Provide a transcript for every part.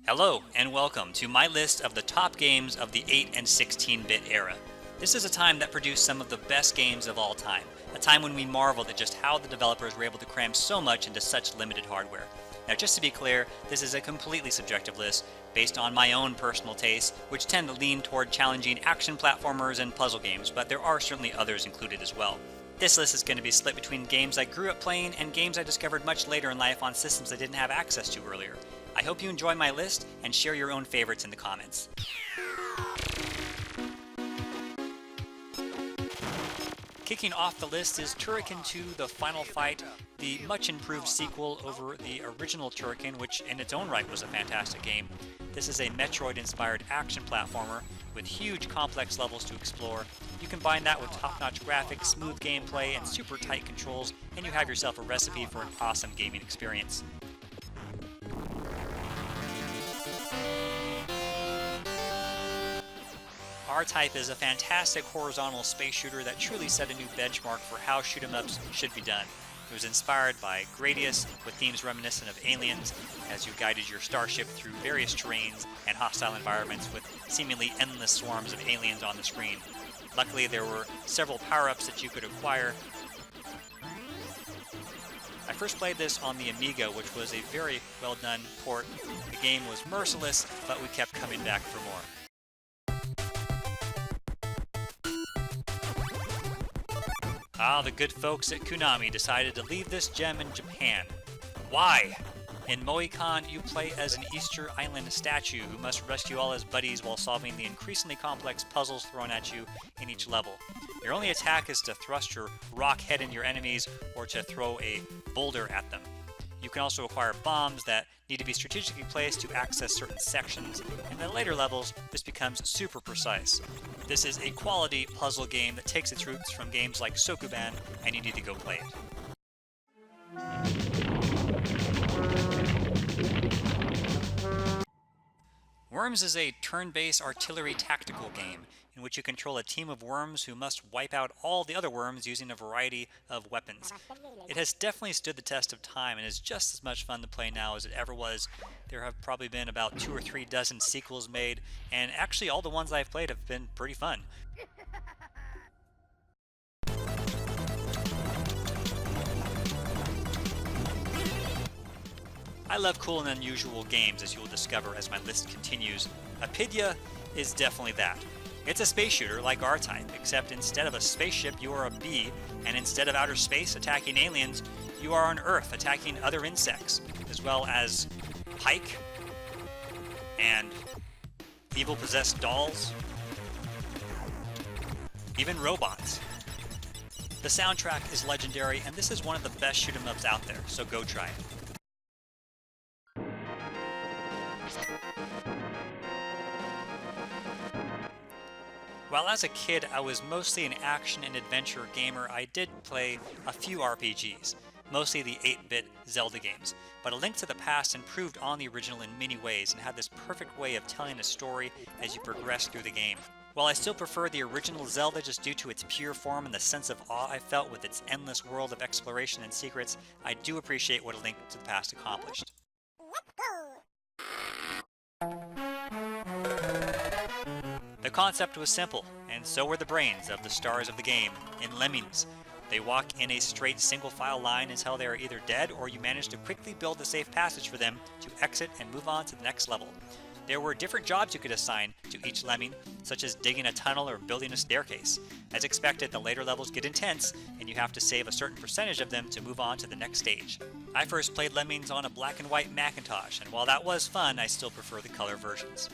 Hello and welcome to my list of the top games of the 8 and 16-bit era. This is a time that produced some of the best games of all time, a time when we marveled at just how the developers were able to cram so much into such limited hardware. Now just to be clear, this is a completely subjective list based on my own personal tastes, which tend to lean toward challenging action platformers and puzzle games, but there are certainly others included as well. This list is going to be split between games I grew up playing and games I discovered much later in life on systems I didn't have access to earlier. I hope you enjoy my list and share your own favorites in the comments. Kicking off the list is Turrican 2 The Final Fight, the much improved sequel over the original Turrican, which in its own right was a fantastic game. This is a Metroid-inspired action platformer with huge complex levels to explore. You combine that with top-notch graphics, smooth gameplay, and super tight controls, and you have yourself a recipe for an awesome gaming experience. R-Type is a fantastic horizontal space shooter that truly set a new benchmark for how shoot-'em-ups should be done. It was inspired by Gradius, with themes reminiscent of Aliens, as you guided your starship through various terrains and hostile environments with seemingly endless swarms of aliens on the screen. Luckily, there were several power-ups that you could acquire. I first played this on the Amiga, which was a very well-done port. The game was merciless, but we kept coming back for more. The good folks at Konami decided to leave this gem in Japan. Why? In Moai-Kun, you play as an Easter Island statue who must rescue all his buddies while solving the increasingly complex puzzles thrown at you in each level. Your only attack is to thrust your rock head in your enemies or to throw a boulder at them. You can also acquire bombs that need to be strategically placed to access certain sections, and in later levels, this becomes super precise. This is a quality puzzle game that takes its roots from games like Sokuban, and you need to go play it. Worms is a turn-based artillery tactical game in which you control a team of worms who must wipe out all the other worms using a variety of weapons. It has definitely stood the test of time and is just as much fun to play now as it ever was. There have probably been about 2 or 3 dozen sequels made, and actually all the ones I've played have been pretty fun. I love cool and unusual games, as you will discover as my list continues. Apidya is definitely that. It's a space shooter like R-Type, except instead of a spaceship you are a bee, and instead of outer space attacking aliens, you are on Earth attacking other insects, as well as Pike, and evil possessed dolls, even robots. The soundtrack is legendary, and this is one of the best shoot-'em-ups out there, so go try it. While as a kid I was mostly an action and adventure gamer, I did play a few RPGs, mostly the 8-bit Zelda games, but A Link to the Past improved on the original in many ways and had this perfect way of telling a story as you progress through the game. While I still prefer the original Zelda just due to its pure form and the sense of awe I felt with its endless world of exploration and secrets, I do appreciate what A Link to the Past accomplished. The concept was simple, and so were the brains of the stars of the game. In Lemmings, they walk in a straight single-file line until they are either dead or you manage to quickly build a safe passage for them to exit and move on to the next level. There were different jobs you could assign to each lemming, such as digging a tunnel or building a staircase. As expected, the later levels get intense, and you have to save a certain percentage of them to move on to the next stage. I first played Lemmings on a black and white Macintosh, and while that was fun, I still prefer the color versions.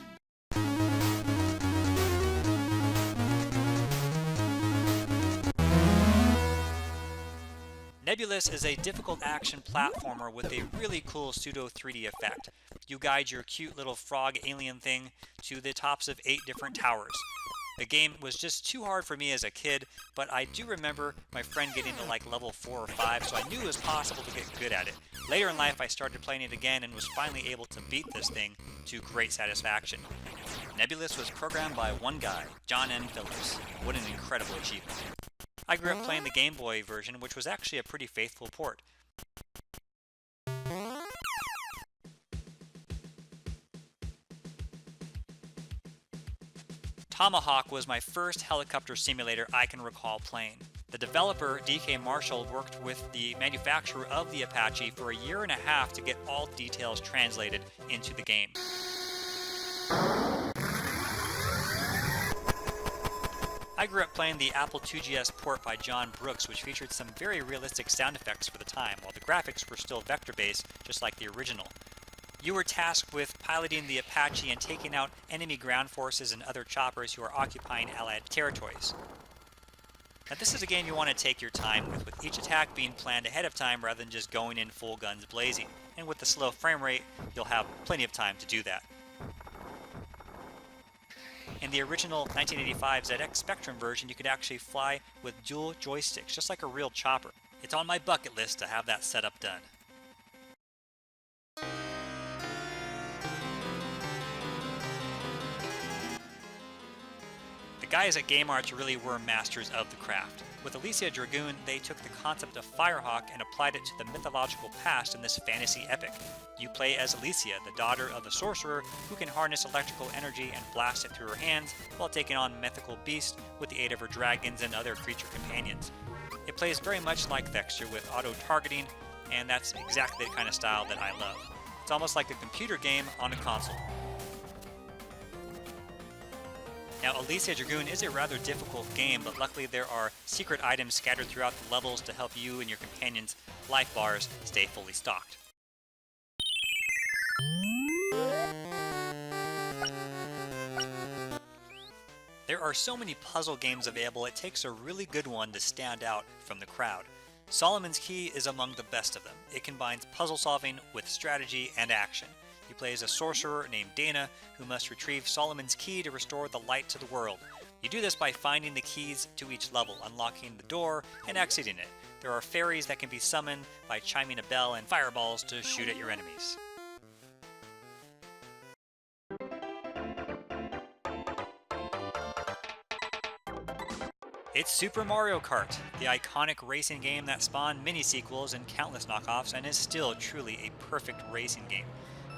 Nebulus is a difficult action platformer with a really cool pseudo 3D effect. You guide your cute little frog alien thing to the tops of 8 different towers. The game was just too hard for me as a kid, but I do remember my friend getting to like level 4 or 5, so I knew it was possible to get good at it. Later in life I started playing it again and was finally able to beat this thing to great satisfaction. Nebulus was programmed by one guy, John N. Phillips. What an incredible achievement. I grew up playing the Game Boy version, which was actually a pretty faithful port. Tomahawk was my first helicopter simulator I can recall playing. The developer, DK Marshall, worked with the manufacturer of the Apache for a year and a half to get all details translated into the game. I grew up playing the Apple IIgs port by John Brooks, which featured some very realistic sound effects for the time, while the graphics were still vector-based, just like the original. You were tasked with piloting the Apache and taking out enemy ground forces and other choppers who are occupying Allied territories. Now this is a game you want to take your time with each attack being planned ahead of time rather than just going in full guns blazing. And with the slow frame rate, you'll have plenty of time to do that. In the original 1985 ZX Spectrum version, you could actually fly with dual joysticks, just like a real chopper. It's on my bucket list to have that setup done. The guys at Game Arts really were masters of the craft. With Alisia Dragoon, they took the concept of Firehawk and applied it to the mythological past in this fantasy epic. You play as Alisia, the daughter of a sorcerer who can harness electrical energy and blast it through her hands while taking on mythical beasts with the aid of her dragons and other creature companions. It plays very much like Thexder with auto-targeting, and that's exactly the kind of style that I love. It's almost like a computer game on a console. Now, Alisia Dragoon is a rather difficult game, but luckily there are secret items scattered throughout the levels to help you and your companions' life bars stay fully stocked. There are so many puzzle games available, it takes a really good one to stand out from the crowd. Solomon's Key is among the best of them. It combines puzzle solving with strategy and action. You play as a sorcerer named Dana who must retrieve Solomon's Key to restore the light to the world. You do this by finding the keys to each level, unlocking the door, and exiting it. There are fairies that can be summoned by chiming a bell and fireballs to shoot at your enemies. It's Super Mario Kart, the iconic racing game that spawned many sequels and countless knockoffs and is still truly a perfect racing game.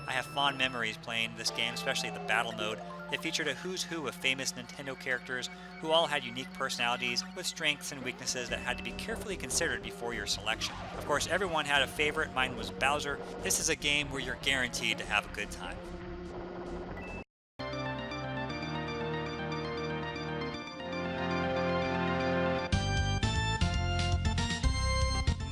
I have fond memories playing this game, especially the battle mode. It featured a who's who of famous Nintendo characters who all had unique personalities with strengths and weaknesses that had to be carefully considered before your selection. Of course, everyone had a favorite. Mine was Bowser. This is a game where you're guaranteed to have a good time.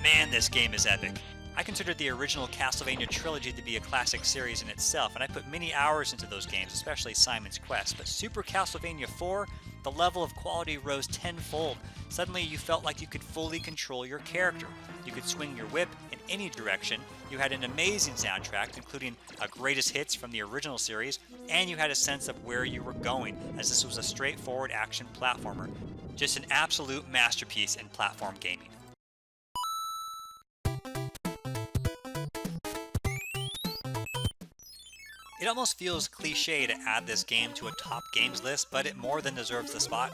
Man, this game is epic. I consider the original Castlevania trilogy to be a classic series in itself, and I put many hours into those games, especially Simon's Quest. But Super Castlevania 4, the level of quality rose tenfold. Suddenly you felt like you could fully control your character. You could swing your whip in any direction, you had an amazing soundtrack, including a greatest hits from the original series, and you had a sense of where you were going, as this was a straightforward action platformer. Just an absolute masterpiece in platform gaming. It almost feels cliche to add this game to a top games list, but it more than deserves the spot.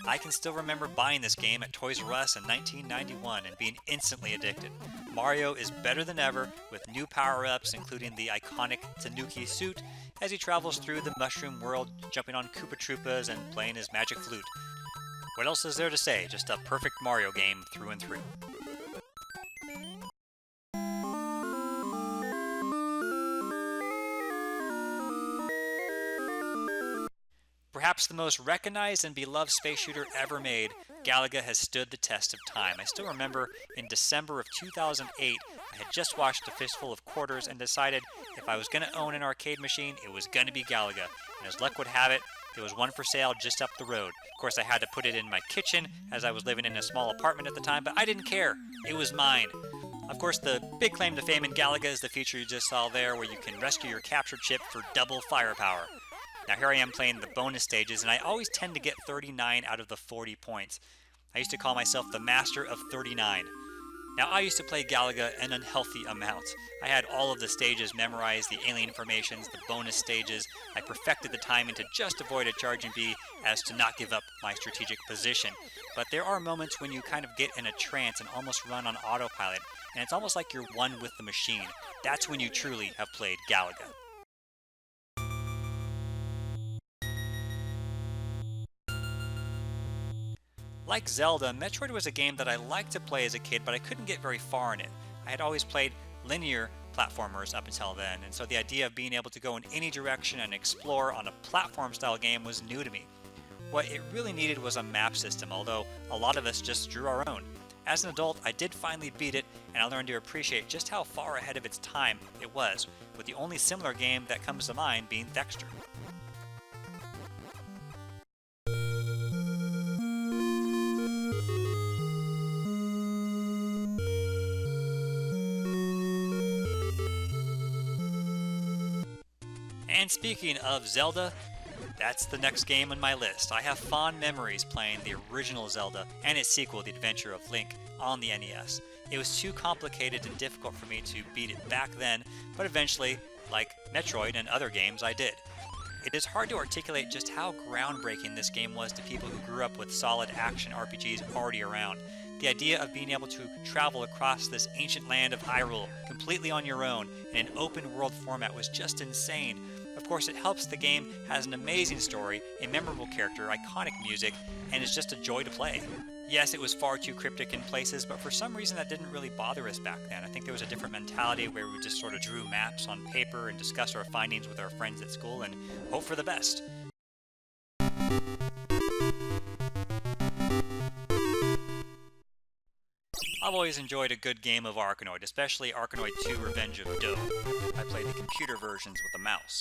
I can still remember buying this game at Toys R Us in 1991 and being instantly addicted. Mario is better than ever, with new power-ups including the iconic Tanuki suit as he travels through the mushroom world, jumping on Koopa Troopas and playing his magic flute. What else is there to say? Just a perfect Mario game through and through. Perhaps the most recognized and beloved space shooter ever made, Galaga has stood the test of time. I still remember in December of 2008, I had just watched A Fistful of Quarters and decided if I was going to own an arcade machine, it was going to be Galaga. And as luck would have it, there was one for sale just up the road. Of course, I had to put it in my kitchen as I was living in a small apartment at the time, but I didn't care. It was mine. Of course, the big claim to fame in Galaga is the feature you just saw there, where you can rescue your captured ship for double firepower. Now here I am playing the bonus stages, and I always tend to get 39 out of the 40 points. I used to call myself the master of 39. Now I used to play Galaga an unhealthy amount. I had all of the stages memorized, the alien formations, the bonus stages. I perfected the timing to just avoid a charging bee as to not give up my strategic position. But there are moments when you kind of get in a trance and almost run on autopilot, and it's almost like you're one with the machine. That's when you truly have played Galaga. Like Zelda, Metroid was a game that I liked to play as a kid, but I couldn't get very far in it. I had always played linear platformers up until then, and so the idea of being able to go in any direction and explore on a platform-style game was new to me. What it really needed was a map system, although a lot of us just drew our own. As an adult, I did finally beat it, and I learned to appreciate just how far ahead of its time it was, with the only similar game that comes to mind being Thexder. And speaking of Zelda, that's the next game on my list. I have fond memories playing the original Zelda and its sequel, The Adventure of Link, on the NES. It was too complicated and difficult for me to beat it back then, but eventually, like Metroid and other games, I did. It is hard to articulate just how groundbreaking this game was to people who grew up with solid action RPGs already around. The idea of being able to travel across this ancient land of Hyrule completely on your own in an open world format was just insane. Of course, it helps the game has an amazing story, a memorable character, iconic music, and is just a joy to play. Yes, it was far too cryptic in places, but for some reason that didn't really bother us back then. I think there was a different mentality where we just sort of drew maps on paper and discussed our findings with our friends at school and hope for the best. I've always enjoyed a good game of Arkanoid, especially Arkanoid 2 Revenge of Doe. I played the computer versions with a mouse.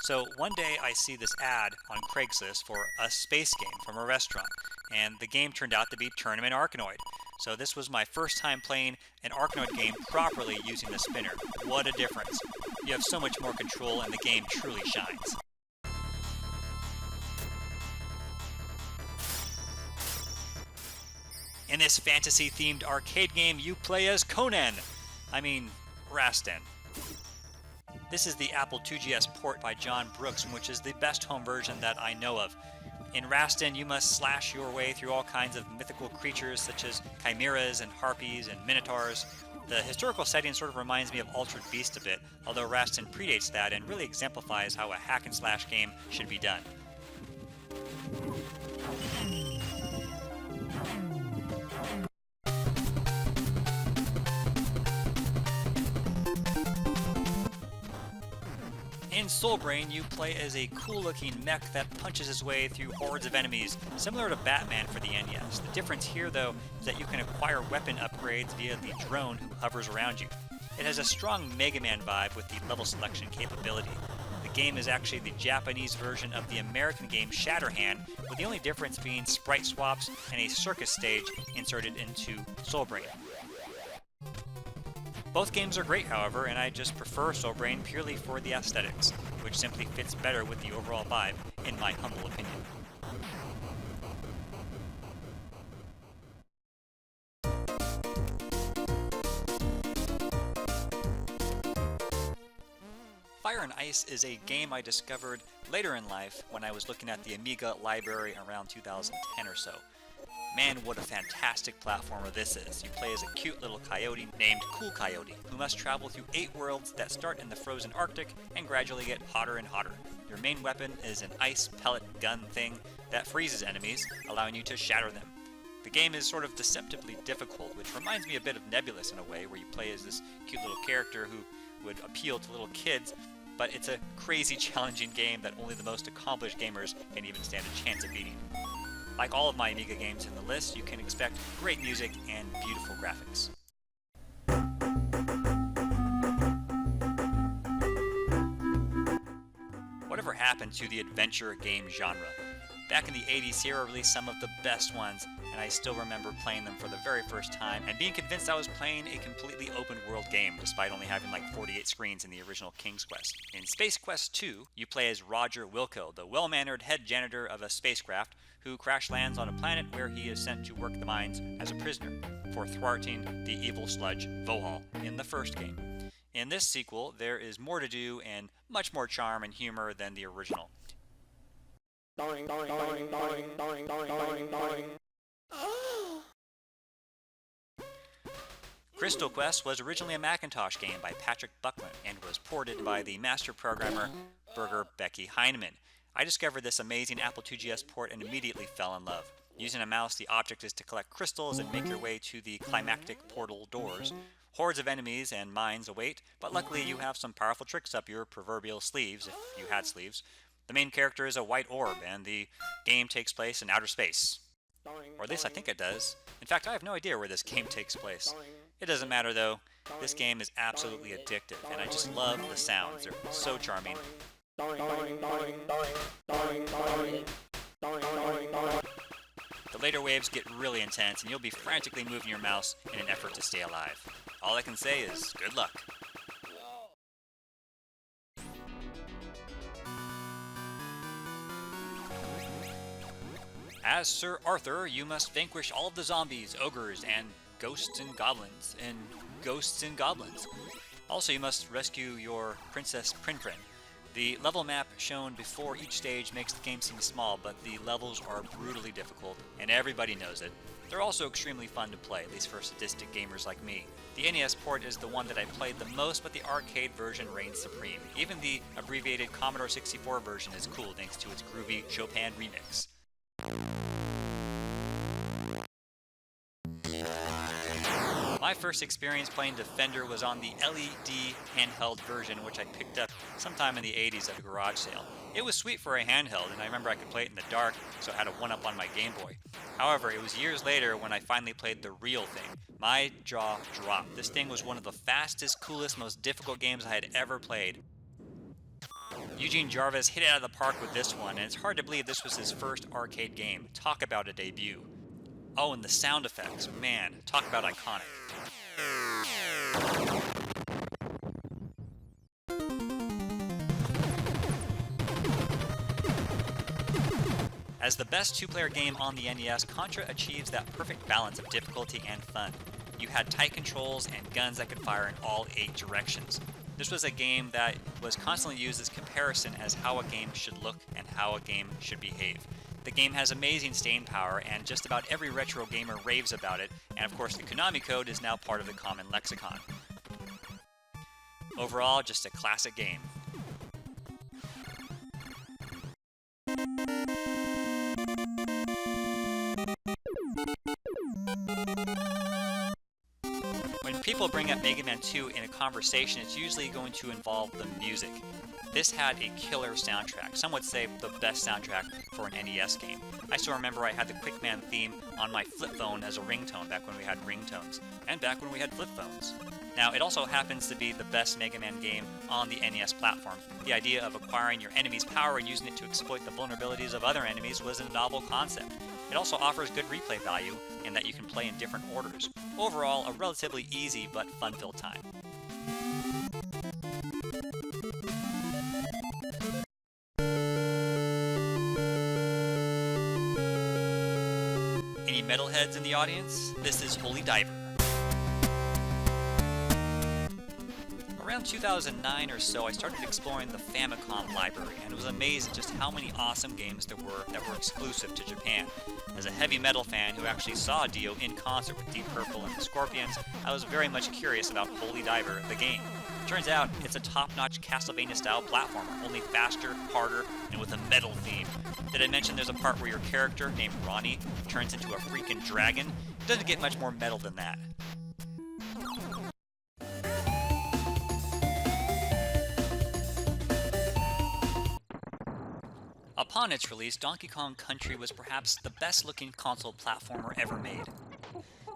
So one day I see this ad on Craigslist for a space game from a restaurant, and the game turned out to be Tournament Arkanoid. So this was my first time playing an Arkanoid game properly using the spinner. What a difference. You have so much more control and the game truly shines. In this fantasy-themed arcade game, you play as Rastan. This is the Apple IIgs port by John Brooks, which is the best home version that I know of. In Rastan, you must slash your way through all kinds of mythical creatures such as chimeras and harpies and minotaurs. The historical setting sort of reminds me of Altered Beast a bit, although Rastan predates that and really exemplifies how a hack-and-slash game should be done. In Solbrain, you play as a cool-looking mech that punches his way through hordes of enemies, similar to Batman for the NES. The difference here, though, is that you can acquire weapon upgrades via the drone who hovers around you. It has a strong Mega Man vibe with the level selection capability. The game is actually the Japanese version of the American game Shatterhand, with the only difference being sprite swaps and a circus stage inserted into Solbrain. Both games are great, however, and I just prefer Solbrain purely for the aesthetics, which simply fits better with the overall vibe, in my humble opinion. Fire and Ice is a game I discovered later in life when I was looking at the Amiga library around 2010 or so. Man, what a fantastic platformer this is. You play as a cute little coyote named Cool Coyote, who must travel through 8 worlds that start in the frozen Arctic and gradually get hotter and hotter. Your main weapon is an ice pellet gun thing that freezes enemies, allowing you to shatter them. The game is sort of deceptively difficult, which reminds me a bit of Nebulus in a way, where you play as this cute little character who would appeal to little kids, but it's a crazy challenging game that only the most accomplished gamers can even stand a chance at beating. Like all of my Amiga games in the list, you can expect great music and beautiful graphics. Whatever happened to the adventure game genre? Back in the 80s, Sierra released some of the best ones, and I still remember playing them for the very first time and being convinced I was playing a completely open world game, despite only having like 48 screens in the original King's Quest. In Space Quest 2, you play as Roger Wilco, the well-mannered head janitor of a spacecraft who crash lands on a planet where he is sent to work the mines as a prisoner for thwarting the evil sludge Vohal in the first game. In this sequel, there is more to do and much more charm and humor than the original. Crystal Quest was originally a Macintosh game by Patrick Buckland and was ported by the master programmer Birger Becky Heinemann. I discovered this amazing Apple IIgs port and immediately fell in love. Using a mouse, the object is to collect crystals and make your way to the climactic portal doors. Hordes of enemies and mines await, but luckily you have some powerful tricks up your proverbial sleeves, if you had sleeves. The main character is a white orb, and the game takes place in outer space. Or at least I think it does. In fact, I have no idea where this game takes place. It doesn't matter though. This game is absolutely addictive, and I just love the sounds. They're so charming. The later waves get really intense, and you'll be frantically moving your mouse in an effort to stay alive. All I can say is, good luck. As Sir Arthur, you must vanquish all of the zombies, ogres, and ghosts and goblins. Also, you must rescue your Princess Prinprin. The level map shown before each stage makes the game seem small, but the levels are brutally difficult, and everybody knows it. They're also extremely fun to play, at least for sadistic gamers like me. The NES port is the one that I played the most, but the arcade version reigns supreme. Even the abbreviated Commodore 64 version is cool thanks to its groovy Chopin remix. My first experience playing Defender was on the LED handheld version, which I picked up sometime in the 80s at a garage sale. It was sweet for a handheld, and I remember I could play it in the dark, so I had a one-up on my Game Boy. However, it was years later when I finally played the real thing. My jaw dropped. This thing was one of the fastest, coolest, most difficult games I had ever played. Eugene Jarvis hit it out of the park with this one, and it's hard to believe this was his first arcade game. Talk about a debut. Oh, and the sound effects. Man, talk about iconic. As the best two-player game on the NES, Contra achieves that perfect balance of difficulty and fun. You had tight controls and guns that could fire in all 8 directions. This was a game that was constantly used as comparison as how a game should look and how a game should behave. The game has amazing staying power, and just about every retro gamer raves about it, and of course the Konami code is now part of the common lexicon. Overall, just a classic game. When people bring up Mega Man 2 in a conversation, it's usually going to involve the music. This had a killer soundtrack, some would say the best soundtrack for an NES game. I still remember I had the Quickman theme on my flip phone as a ringtone back when we had ringtones, and back when we had flip phones. Now, it also happens to be the best Mega Man game on the NES platform. The idea of acquiring your enemy's power and using it to exploit the vulnerabilities of other enemies was a novel concept. It also offers good replay value in that you can play in different orders. Overall, a relatively easy but fun-filled time. Any metalheads in the audience? This is Holy Diver. Around 2009 or so, I started exploring the Famicom library, and was amazed at just how many awesome games there were that were exclusive to Japan. As a heavy metal fan who actually saw Dio in concert with Deep Purple and the Scorpions, I was very much curious about Holy Diver, the game. Turns out, it's a top-notch Castlevania-style platformer, only faster, harder, and with a metal theme. Did I mention there's a part where your character, named Ronnie, turns into a freaking dragon? It doesn't get much more metal than that. Upon its release, Donkey Kong Country was perhaps the best-looking console platformer ever made.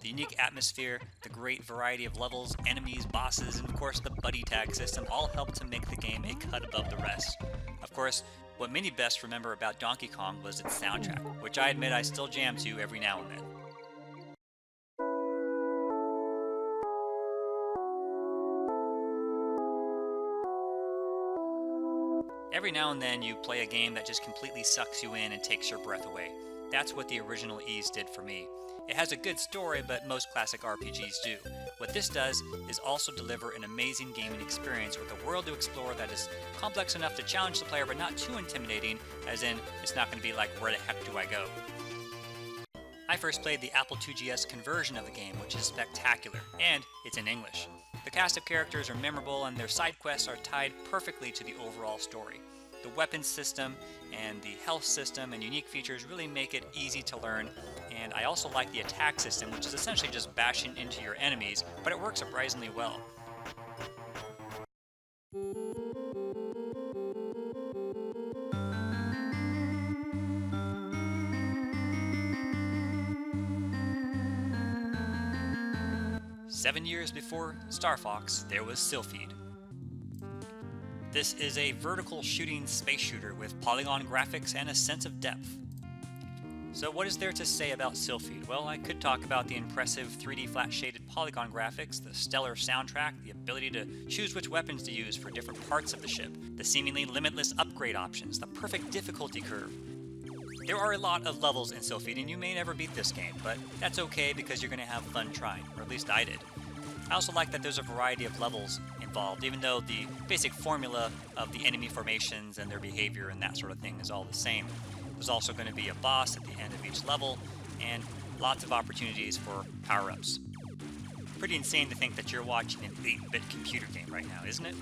The unique atmosphere, the great variety of levels, enemies, bosses, and of course the buddy tag system all helped to make the game a cut above the rest. Of course, what many best remember about Donkey Kong was its soundtrack, which I admit I still jam to every now and then. Every now and then you play a game that just completely sucks you in and takes your breath away. That's what the original Ys did for me. It has a good story, but most classic RPGs do. What this does is also deliver an amazing gaming experience with a world to explore that is complex enough to challenge the player, but not too intimidating, as in, it's not going to be like, where the heck do I go? I first played the Apple IIgs conversion of the game, which is spectacular, and it's in English. The cast of characters are memorable, and their side quests are tied perfectly to the overall story. The weapons system and the health system and unique features really make it easy to learn. And I also like the attack system, which is essentially just bashing into your enemies, but it works surprisingly well. 7 years before Star Fox, there was Silpheed. This is a vertical shooting space shooter with polygon graphics and a sense of depth. So what is there to say about Silpheed? Well, I could talk about the impressive 3D flat shaded polygon graphics, the stellar soundtrack, the ability to choose which weapons to use for different parts of the ship, the seemingly limitless upgrade options, the perfect difficulty curve. There are a lot of levels in Silpheed, and you may never beat this game, but that's okay because you're going to have fun trying, or at least I did. I also like that there's a variety of levels involved, even though the basic formula of the enemy formations and their behavior and that sort of thing is all the same. There's also going to be a boss at the end of each level, and lots of opportunities for power-ups. Pretty insane to think that you're watching an 8-bit computer game right now, isn't it?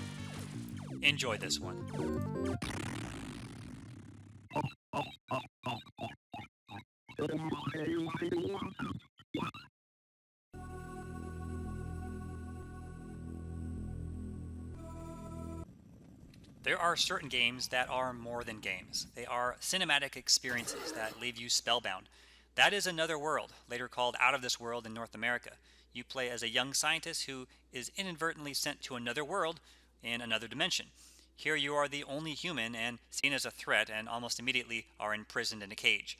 Enjoy this one. There are certain games that are more than games. They are cinematic experiences that leave you spellbound. That is Another World, later called Out of This World in North America. You play as a young scientist who is inadvertently sent to another world in another dimension. Here you are the only human and seen as a threat, and almost immediately are imprisoned in a cage.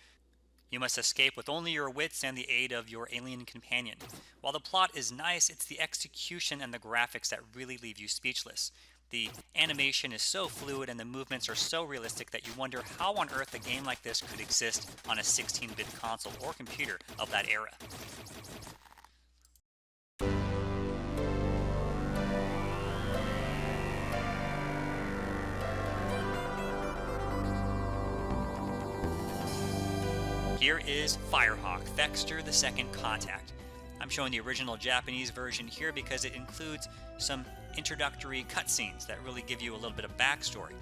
You must escape with only your wits and the aid of your alien companion. While the plot is nice, it's the execution and the graphics that really leave you speechless. The animation is so fluid and the movements are so realistic that you wonder how on earth a game like this could exist on a 16-bit console or computer of that era. Here is Firehawk, Thexder the Second Contact. I'm showing the original Japanese version here because it includes some introductory cutscenes that really give you a little bit of backstory.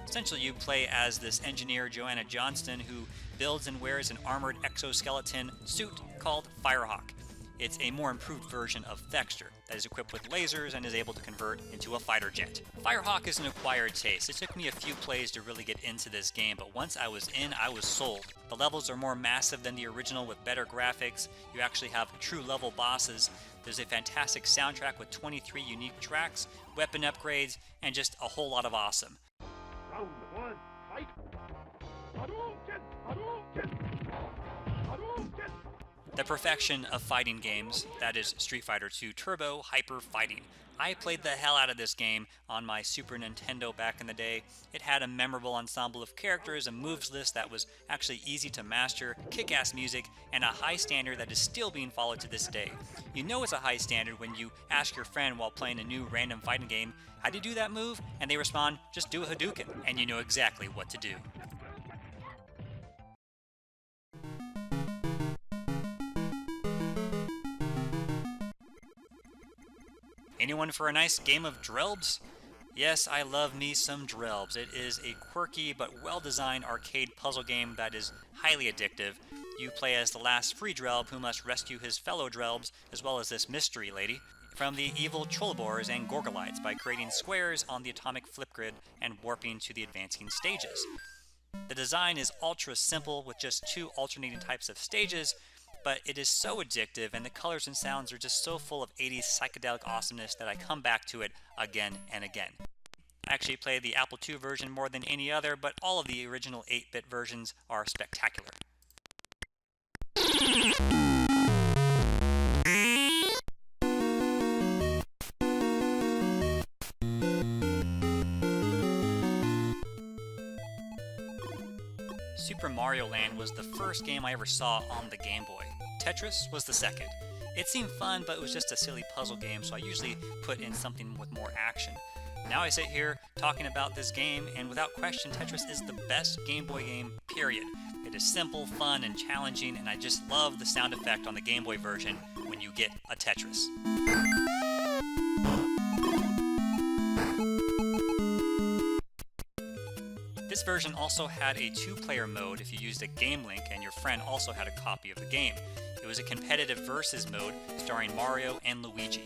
Essentially, you play as this engineer, Joanna Johnston, who builds and wears an armored exoskeleton suit called Firehawk. It's a more improved version of Thexder that is equipped with lasers and is able to convert into a fighter jet. Firehawk is an acquired taste. It took me a few plays to really get into this game, but once I was in, I was sold. The levels are more massive than the original with better graphics. You actually have true level bosses. There's a fantastic soundtrack with 23 unique tracks, weapon upgrades, and just a whole lot of awesome. Round one, fight! Hadouken! Hadouken! Hadouken! The perfection of fighting games, that is Street Fighter II Turbo Hyper Fighting. I played the hell out of this game on my Super Nintendo back in the day. It had a memorable ensemble of characters, a moves list that was actually easy to master, kick-ass music, and a high standard that is still being followed to this day. You know it's a high standard when you ask your friend while playing a new random fighting game, how do you do that move? And they respond, just do a Hadouken, and you know exactly what to do. Anyone for a nice game of Drelbs? Yes, I love me some Drelbs. It is a quirky but well-designed arcade puzzle game that is highly addictive. You play as the last free Drelb who must rescue his fellow Drelbs, as well as this mystery lady, from the evil Trollbors and Gorgolites by creating squares on the atomic flip grid and warping to the advancing stages. The design is ultra simple with just 2 alternating types of stages, but it is so addictive and the colors and sounds are just so full of 80s psychedelic awesomeness that I come back to it again and again. I actually play the Apple II version more than any other, but all of the original 8-bit versions are spectacular. Super Mario Land was the first game I ever saw on the Game Boy. Tetris was the second. It seemed fun, but it was just a silly puzzle game, so I usually put in something with more action. Now I sit here talking about this game, and without question, Tetris is the best Game Boy game, period. It is simple, fun, and challenging, and I just love the sound effect on the Game Boy version when you get a Tetris. This version also had a 2-player mode if you used a game link and your friend also had a copy of the game. It was a competitive versus mode starring Mario and Luigi.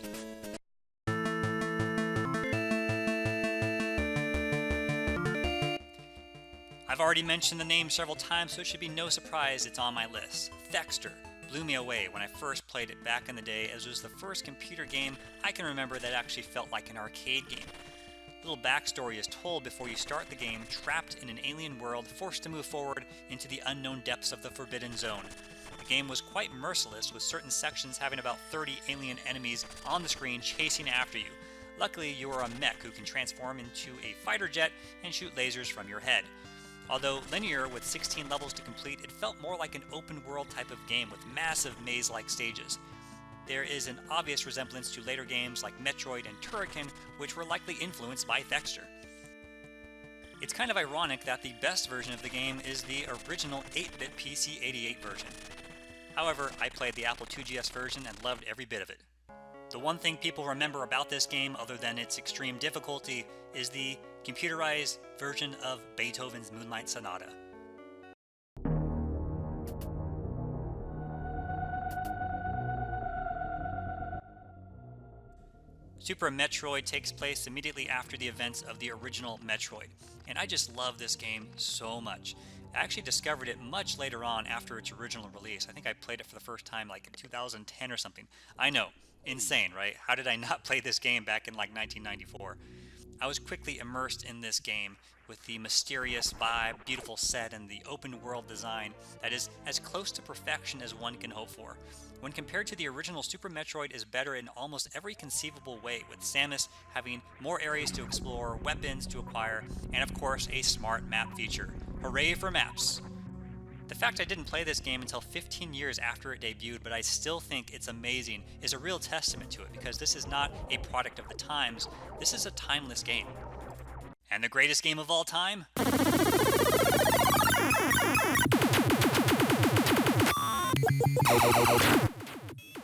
I've already mentioned the name several times, so it should be no surprise it's on my list. Thexder blew me away when I first played it back in the day, as it was the first computer game I can remember that actually felt like an arcade game. A little backstory is told before you start the game, trapped in an alien world, forced to move forward into the unknown depths of the Forbidden Zone. The game was quite merciless, with certain sections having about 30 alien enemies on the screen chasing after you. Luckily, you are a mech who can transform into a fighter jet and shoot lasers from your head. Although linear with 16 levels to complete, it felt more like an open world type of game with massive maze-like stages. There is an obvious resemblance to later games like Metroid and Turrican, which were likely influenced by Thexder. It's kind of ironic that the best version of the game is the original 8-bit PC-88 version. However, I played the Apple IIgs version and loved every bit of it. The one thing people remember about this game, other than its extreme difficulty, is the computerized version of Beethoven's Moonlight Sonata. Super Metroid takes place immediately after the events of the original Metroid, and I just love this game so much. I actually discovered it much later on after its original release. I think I played it for the first time like in 2010 or something. I know, insane, right? How did I not play this game back in like 1994? I was quickly immersed in this game with the mysterious vibe, beautiful set, and the open world design that is as close to perfection as one can hope for. When compared to the original, Super Metroid is better in almost every conceivable way, with Samus having more areas to explore, weapons to acquire, and of course a smart map feature. Hooray for maps! The fact I didn't play this game until 15 years after it debuted, but I still think it's amazing, is a real testament to it, because this is not a product of the times, this is a timeless game. And the greatest game of all time?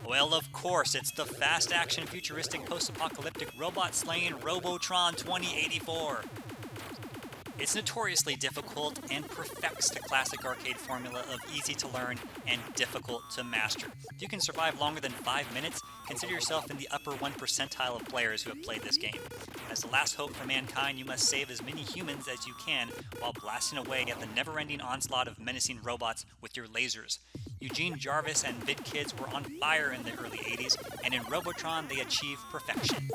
Well, of course, it's the fast-action, futuristic, post-apocalyptic, robot-slaying Robotron 2084. It's notoriously difficult and perfects the classic arcade formula of easy to learn and difficult to master. If you can survive longer than 5 minutes, consider yourself in the upper 1% of players who have played this game. As the last hope for mankind, you must save as many humans as you can while blasting away at the never-ending onslaught of menacing robots with your lasers. Eugene Jarvis and VidKids were on fire in the early 80s, and in Robotron they achieved perfection.